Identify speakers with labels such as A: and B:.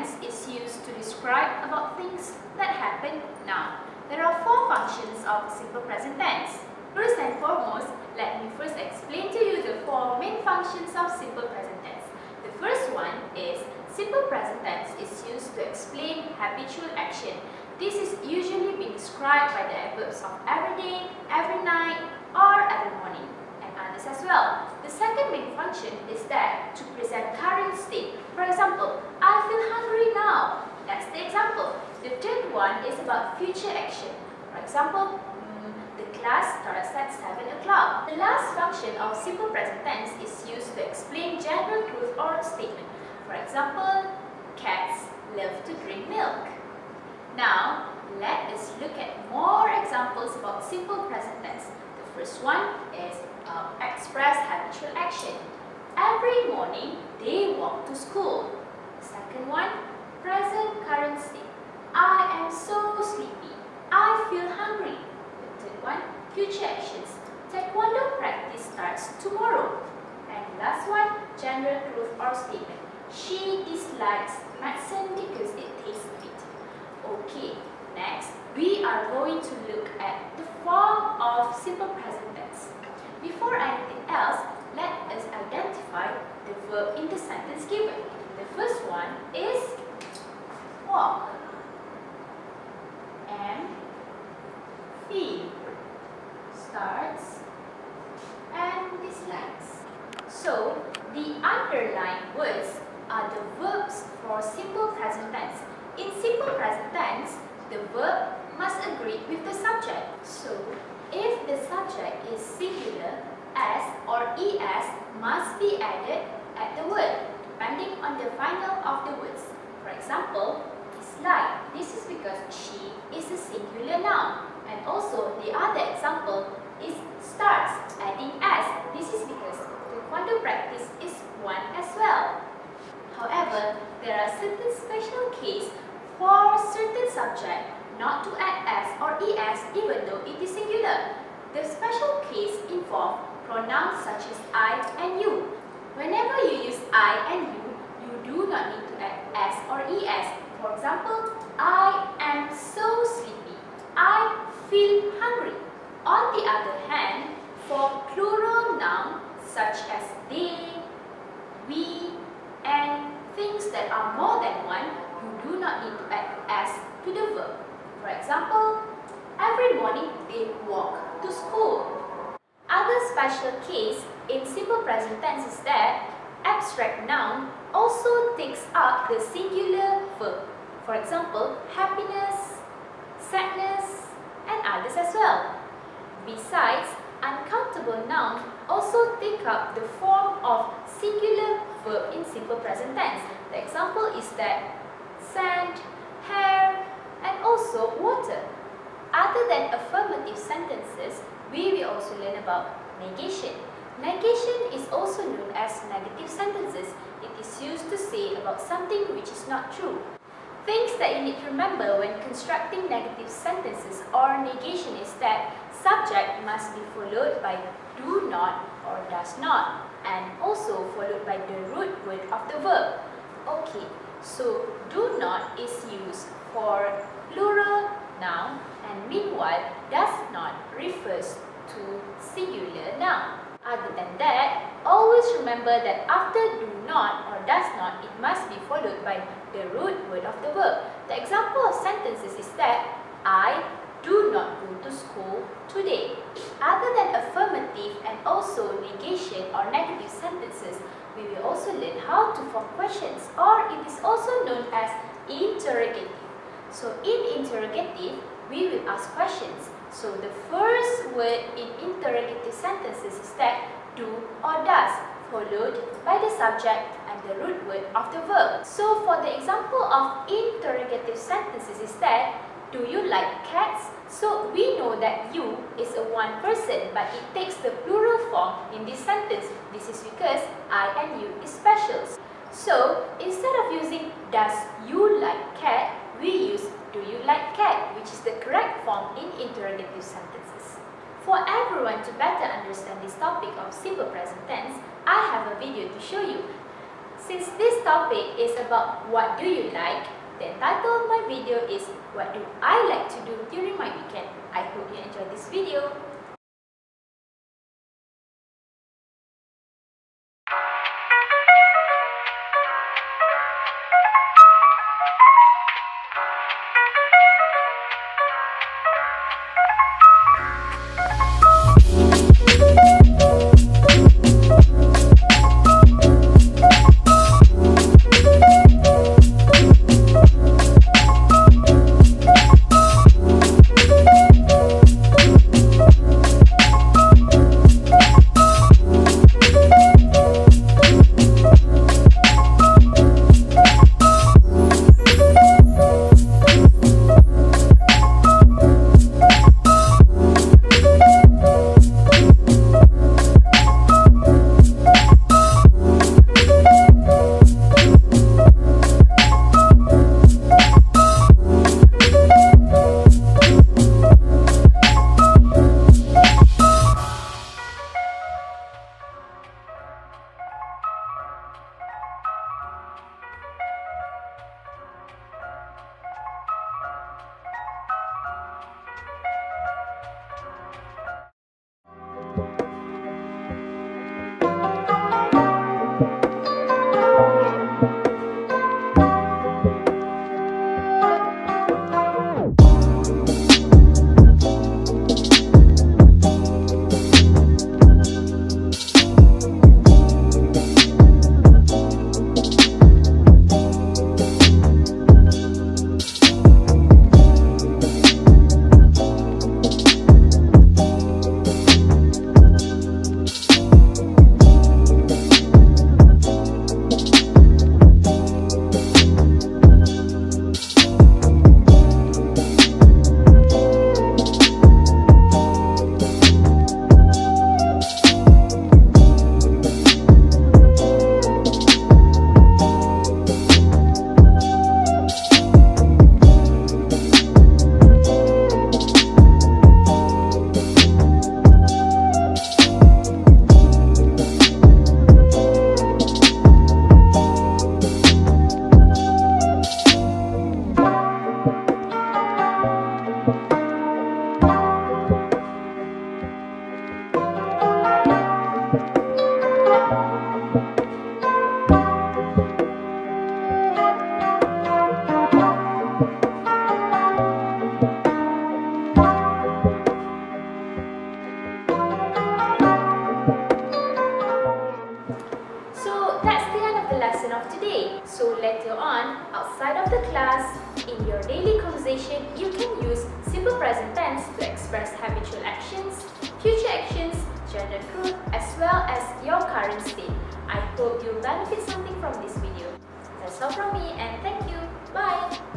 A: tense is used to describe about things that happen now. There are four functions of simple present tense. First and foremost, let me first explain to you the four main functions of simple present tense. The first one is simple present tense is used to explain habitual action. This is usually being described by the adverbs of every day, every night, or every morning, and others as well. The second main function is that to present current state. For example, I feel hungry now. That's the example. The third one is about future action. For example, the class starts at 7 o'clock. The last function of simple present tense is used to explain general truth or statement. For example, cats love to drink milk. Now, let us look at more examples about simple present tense. The first one is express habitual action. Every morning, they walk to school. Second one, present current state. I am so sleepy. I feel hungry. The third one, future actions. Taekwondo practice starts tomorrow. And last one, general truth or statement. She dislikes medicine because it tastes sweet. Okay, next, we are going to look at the form of simple present tense. Before anything else, let us identify the verb in the sentence given. The first one is walk. And feel, starts, and dislikes. So, the underlined words are the verbs for simple present tense. In simple present tense, the verb must agree with the subject. So, if the subject is singular, s or es must be added at the word, depending on the final of the words. For example, dislike. This is because she is a singular noun. And also, the other example is starts, adding s. This is because taekwondo practice is one as well. However, there are certain special cases for certain subject not to add s or es even though it is singular. The special case involve pronouns such as I and you. Whenever you use I and you do not need to add s or es. For example, I am so sleepy. I feel hungry. On the other hand, for plural nouns such as they, we, and things that are more than one, you do not need to add s to the verb. For example, every morning they walk to school. Other special case in simple present tense is that abstract noun also takes up the singular verb. For example, happiness, sadness, and others as well. Besides, uncountable nouns also take up the form of singular verb in simple present tense. The example is that sand, hair, and also water. Other than affirmative sentences, we will also learn about negation. Negation is also known as negative sentences. It is used to say about something which is not true. Things that you need to remember when constructing negative sentences or negation is that subject must be followed by do not or does not, and also followed by the root word of the verb. Okay, so do not is used for plural noun, and meanwhile does not refers to singular noun. Other than that, always remember that after do not or does not, it must be followed by the root word of the verb. The example of sentences is that I do not go to school today. Other than affirmative and also negation or negative sentences, we will also learn how to form questions, or it is also known as interrogative. So in interrogative, we will ask questions. So the first word in interrogative sentences is that do or does, followed by the subject and the root word of the verb. So for the example of interrogative sentences is that do you like cats? So we know that you is a one person, but it takes the plural form in this sentence. This is because I and you is specials. So instead of using does you like cat, we use do you like cat, which is the correct form in interrogative sentences. For everyone to better understand this topic of simple present tense, I have a video to show you. Since this topic is about what do you like, the title of my video is what do I like to do during my weekend. I hope you enjoy this video. Of today. So later on, outside of the class, in your daily conversation, you can use simple present tense to express habitual actions, future actions, general truth, as well as your current state. I hope you'll benefit something from this video. That's all from me and thank you. Bye!